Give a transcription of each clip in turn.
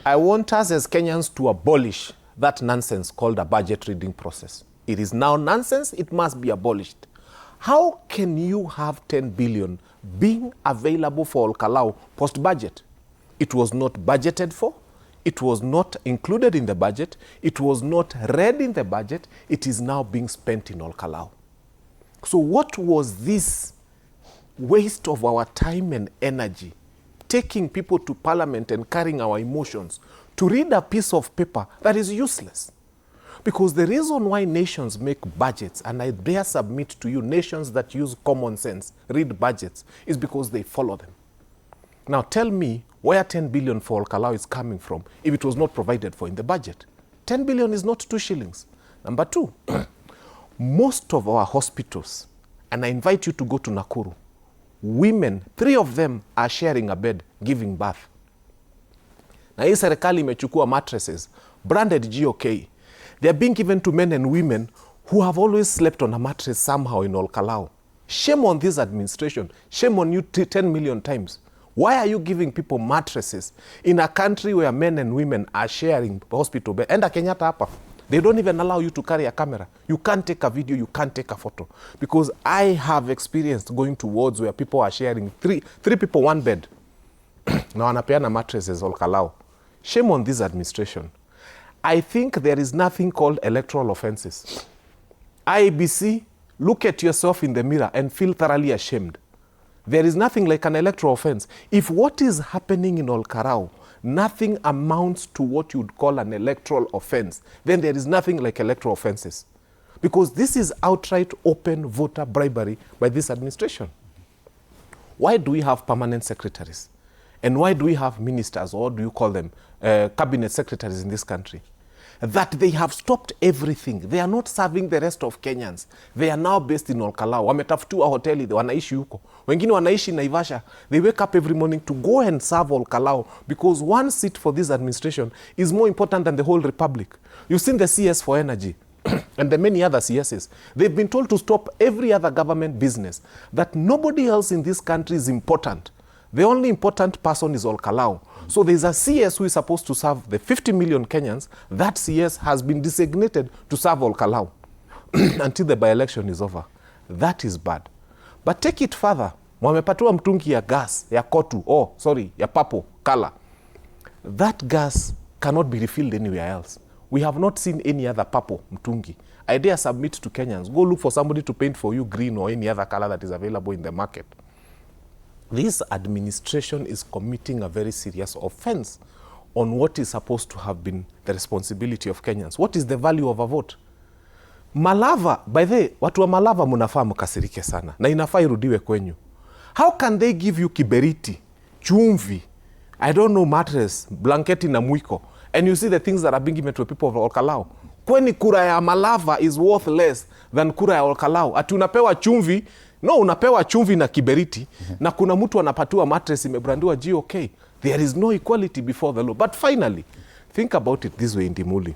I want us as Kenyans to abolish that nonsense called a budget reading process. It is now nonsense. It must be abolished. How can you have 10 billion being available for Ol Kalou post-budget? It was not budgeted for. It was not included in the budget. It was not read in the budget. It is now being spent in Ol Kalou. So what was this waste of our time and energy, taking people to parliament and carrying our emotions to read a piece of paper that is useless? Because the reason why nations make budgets, and I dare submit to you, nations that use common sense read budgets, is because they follow them. Now tell me where 10 billion for Ol Kalou is coming from if it was not provided for in the budget. 10 billion is not 2 shillings. Number two, most of our hospitals, and I invite you to go to Nakuru, women, 3 of them are sharing a bed, giving birth. Na hii serikali imechukua mattresses, branded GOK. They are being given to men and women who have always slept on a mattress somehow in Ol Kalou. Shame on this administration. Shame on you 10 million times. Why are you giving people mattresses in a country where men and women are sharing hospital bed? Enda Kenyatta hapa. They don't even allow you to carry a camera. You can't take a video, you can't take a photo. Because I have experienced going to wards where people are sharing three people, 1 bed. Na wanapeana mattresses Ol Kalou. Shame on this administration. I think there is nothing called electoral offenses. IEBC, look at yourself in the mirror and feel thoroughly ashamed. There is nothing like an electoral offense. If what is happening in Ol Kalou, nothing amounts to what you'd call an electoral offense, then there is nothing like electoral offenses. Because this is outright open voter bribery by this administration. Why do we have permanent secretaries? And why do we have ministers, or do you call them cabinet secretaries in this country? That they have stopped everything. They are not serving the rest of Kenyans. They are now based in Ol Kalou. Wametafutiwa hoteli, wanaishi huko. Wengine wanaishi Naivasha. They wake up every morning to go and serve Ol Kalou because 1 seat for this administration is more important than the whole republic. You've seen the CS for energy and the many other CSs. They've been told to stop every other government business, that nobody else in this country is important. The only important person is Ol Kalou. So there's a CS who is supposed to serve the 50 million Kenyans. That CS has been designated to serve Ol Kalou until the by-election is over. That is bad. But take it further. Wamepatiwa mtungi ya gas, ya kotu, ya purple color. That gas cannot be refilled anywhere else. We have not seen any other purple mtungi. I dare submit to Kenyans, go look for somebody to paint for you green or any other color that is available in the market. This administration is committing a very serious offense on what is supposed to have been the responsibility of Kenyans. What is the value of a vote? Malava, by the way, watu wa Malava munafaa mkasirike sana. Na inafaa irudiwe kwenyu. How can they give you kiberiti, chumvi, I don't know, mattress, blanketi na mwiko, and you see the things that are being given to people of Ol Kalou? Kweni kura ya Malava is worth less than kura ya Ol Kalou. Ati unapewa chumvi, no, unapewa chumvi na kiberiti, na kuna mtu anapatiwa mattress imebrandiwa GOK. There is no equality before the law. But finally, think about it this way, Ndimuli.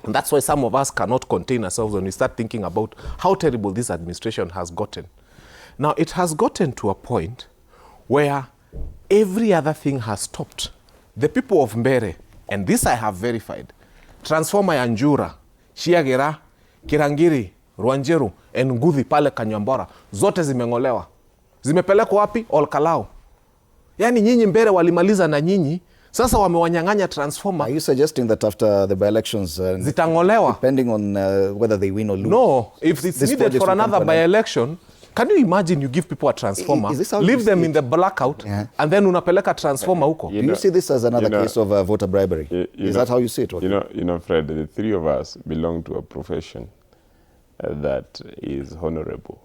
And that's why some of us cannot contain ourselves when we start thinking about how terrible this administration has gotten. Now, it has gotten to a point where every other thing has stopped. The people of Mbere, and this I have verified, transformer ya Njura, Shiagera, Kirangiri, Rwanjeru, and Nguthi pale Kanyambora, zote zimengolewa. Zimepelekwa wapi? Ol Kalou. Yani nyinyi Mbere walimaliza na nyinyi, sasa wamewanyang'anya transformer. Are you suggesting that after the by-elections, zitangolewa, depending on whether they win or lose? No, if it's needed for another by-election, can you imagine you give people a transformer, leave them in the blackout, and then unapeleka transformer huko? Do you see this as another case of voter bribery? Is that how you see it? You know, Fred, the 3 of us belong to a profession that is honorable.